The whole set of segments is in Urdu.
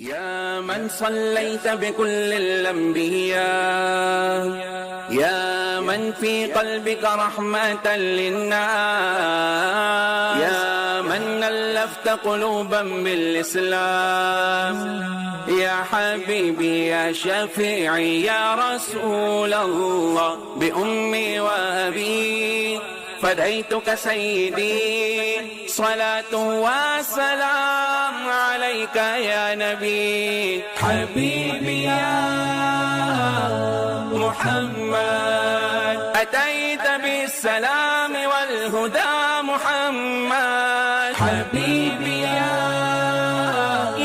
يا من صليت بكل الأنبياء، يا من في قلبك رحمة للناس، يا من ألفت قلوبا بالإسلام، يا حبيبي يا شفيعي يا رسول الله، بأمي وأبي فديتك سيدي، صلاة وسلام عليك يا نبي. حبيبي يا محمد أتيت بالسلام والهدى محمد. حبيبي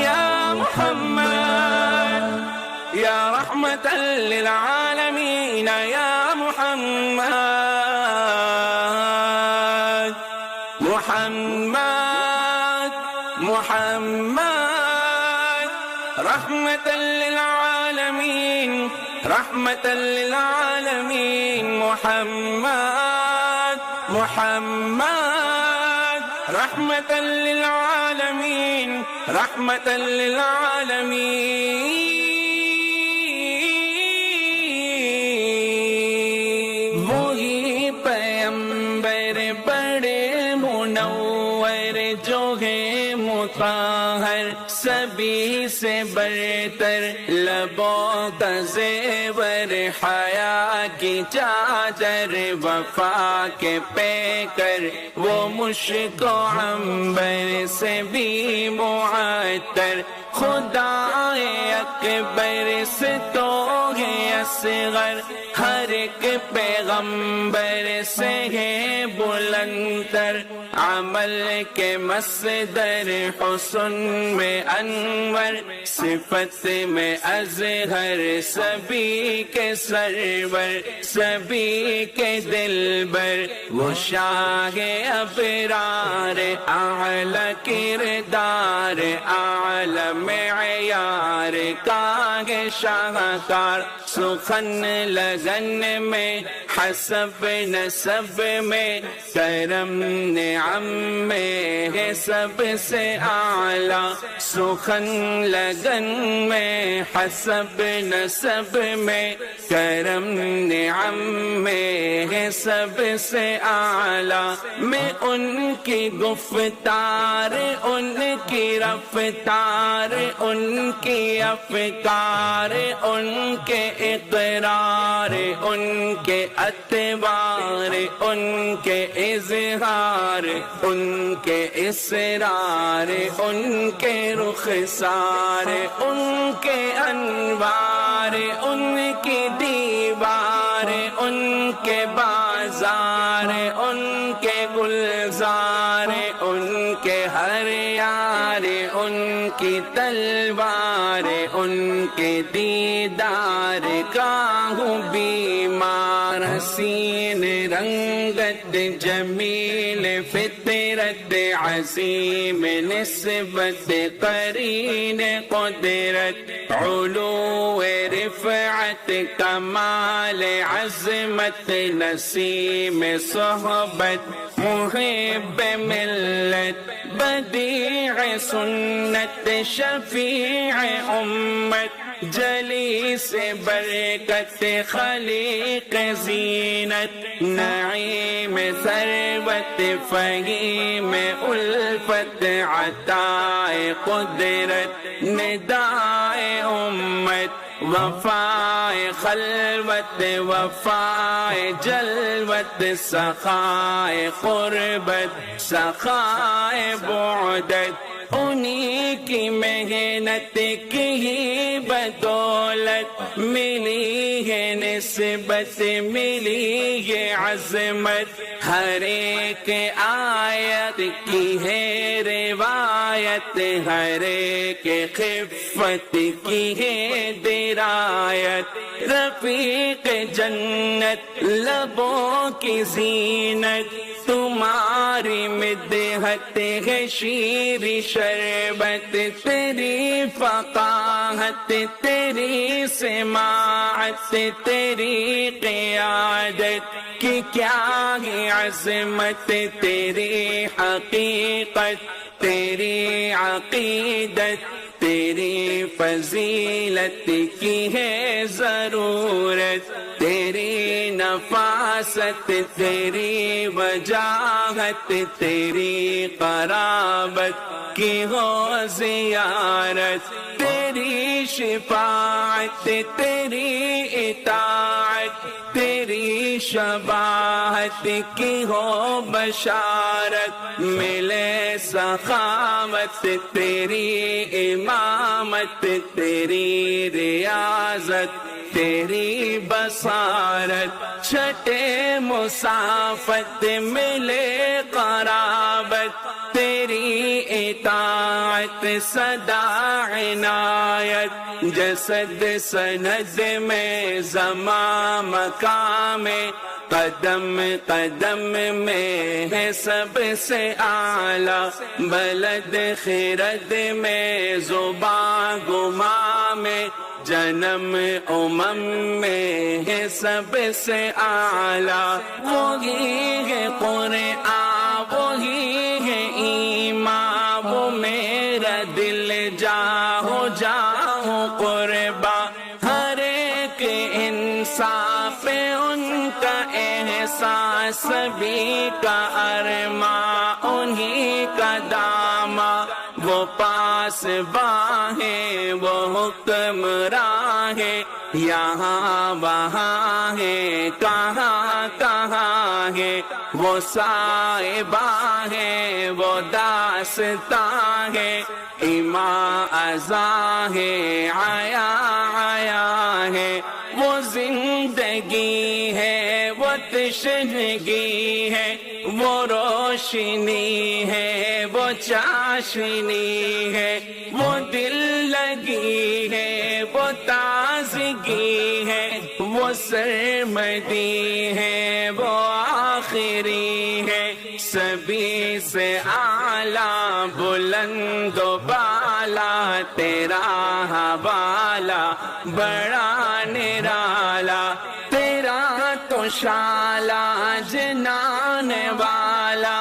يا محمد يا رحمة للعالمين يا محمد. محمد محمد رحمة للعالمين، رحمة للعالمين. محمد محمد رحمة للعالمين، رحمة للعالمين. وہی پیغمبر بڑے منور جو ہے مطہر، سبھی سے برتر لبوں کا زیور، حیا کی چادر وفا کے پیکر، وہ مشک و عنبر سے بھی معطر، خدائے اکبر سے تو ہے اصغر، ہر ایک پیغمبر سے ہے بلندر، عمل کے مصدر حسن میں انور، صفت میں اظہر سبھی کے سرور، سبھی کے دلبر، وہ شاہ ابرار، اعلی کردار، اعلی معیار کا ہے شاہکار، سخن لگن میں حسب نسب میں کرم نعم میں ہے سب سے اعلیٰ، سخن لگن میں حسب نسب میں کرم نعم میں ہے سب سے اعلیٰ، میں ان کی گفتار، ان کی رفتار، ان کی افکار، ان کے اقرار، ان کے اتبار، ان کے اظہار، ان کے اسرار، ان کے رخسار، ان کے انوار، ان کی دیوار، ان کے بازار، ان کے گلزار، ان کے ہر یار، ان کی تلوار، ان کے دیدار کا ہوں بیمار، حسین رنگت جمیل فطرت عظیم نسبت قرین قدرت، علو رفعت کمال عظمت نسیم صحبت محب ملت، بدیع سنت شفیع امت، جلیس برکت خلیق زینت، نعیم ثروت فہیم الفت، عطائے قدرت ندائے امت، وفائے خلوت وفائے جلوت، سخائے قربت سخائے بعدت، انہی کی محنت کی ہی بدولت ملی ہے نسبت، ملی ہے عظمت، ہر ایک آیت کی ہے روایت، ہر ایک خفت کی ہے درایت، رفیق جنت لبوں کی زینت، تمہاری مدحت ہے شیر شربت، تیری فقاہت تیری سماعت تیری قیادت کی کیا ہے عظمت، تیری حقیقت تیری عقیدت تیری فضیلت کی ہے ضرورت، تیری نفاست، تیری وجاہت، تیری قرابت کی ہو زیارت، تیری شفاعت، تیری اطاعت، تیری شباہت کی ہو بشارت، ملے سخاوت، تیری امامت، تیری ریاضت، تیری بصارت، چھٹے مسافت، ملے قرابت، تیری اطاعت، صدا عنایت، جسد سند میں زمان مقام میں، قدم قدم میں ہے سب سے اعلیٰ، بلد خرد میں، زبان گما میں، جنم امم میں ہے سب سے اعلیٰ، وہی ہے قرآن، وہی ہے ایمان، وہ میرا دل جاؤ جاؤ قربا، ہر ایک انصاف پہ ان کا احساس، سبھی کا ارماں انہی کا داما، وہ پاس باہیں، وہ حکمراں ہے، یہاں وہاں ہے، کہاں کہاں ہے، وہ صاحباں ہے، وہ داستاں ہے، ایمان ازاں ہے، آیا آیا ہے، وہ زندگی ہے، وہ تشنگی ہے، وہ روشنی ہے، وہ چاشنی ہے، وہ دل لگی ہے، وہ تازگی ہے، وہ سرمدی ہے، وہ آخری ہے، سبھی سے اعلیٰ، بلند و بالا، تیرا حوالہ بڑا نرالا، تیرا تو شالا جنان والا،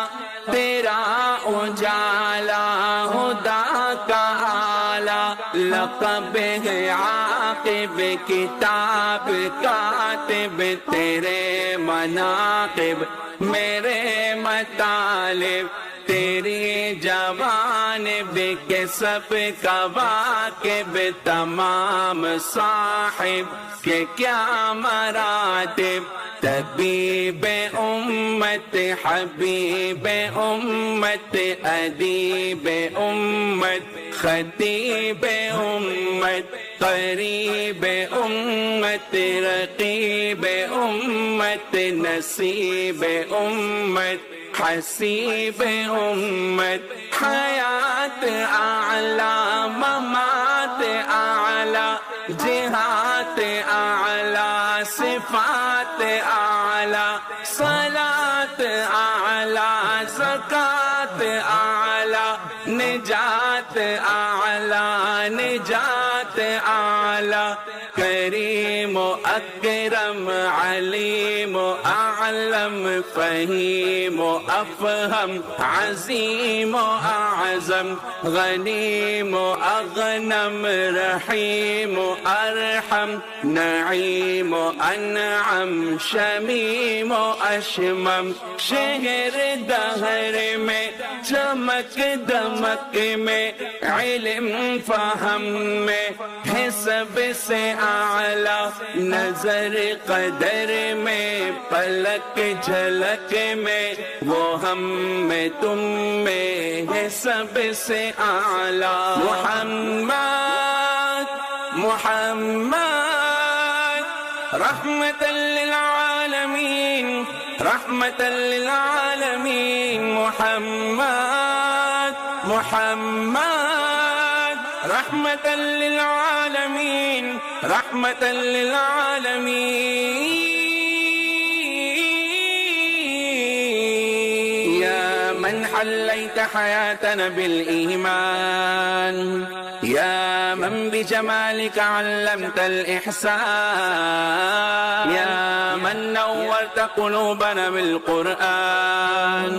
تیرا اجالا خدا کا آلہ، لقب ہے عاقب، کتاب کاتب، تیرے مناقب میرے مطالب، تیری جوانب کے سب کا واقب، تمام صاحب کے کیا مراتب، طبیب امت، حبیب امت، ادیب امت، خطیب امت، قریب امت، رقیب امت، نصیب امت، حسیب امت، حیات اعلیٰ، ممات اعلیٰ، جہات اعلیٰ، صفات اعلیٰ، صلاة اعلیٰ، زکات اعلیٰ، نجات اعلیٰ، نجات اعلیٰ، کریم و اکرم، علیم و اعلم، فہیم و افہم، عظیم و اعظم، غنیم و اغنم، رحیم و ارحم، نعیم و انعم، شمیم و اشمم، شہر دہر میں، چمک دمک میں، علم فہم میں ہے سب سے اعلیٰ، نظر قدر میں، پلک جھلک میں، وہ ہم میں تم میں ہے سب سے اعلیٰ، محمد محمد رحمت للعالمین، رحمت للعالمین، محمد محمد رحمت للعالمین، رحمت للعالمین، یا من حلیت حیاتنا بالایمان، یا من بجمالک علمت الاحسان، یا من نورت قلوبنا بالقرآن.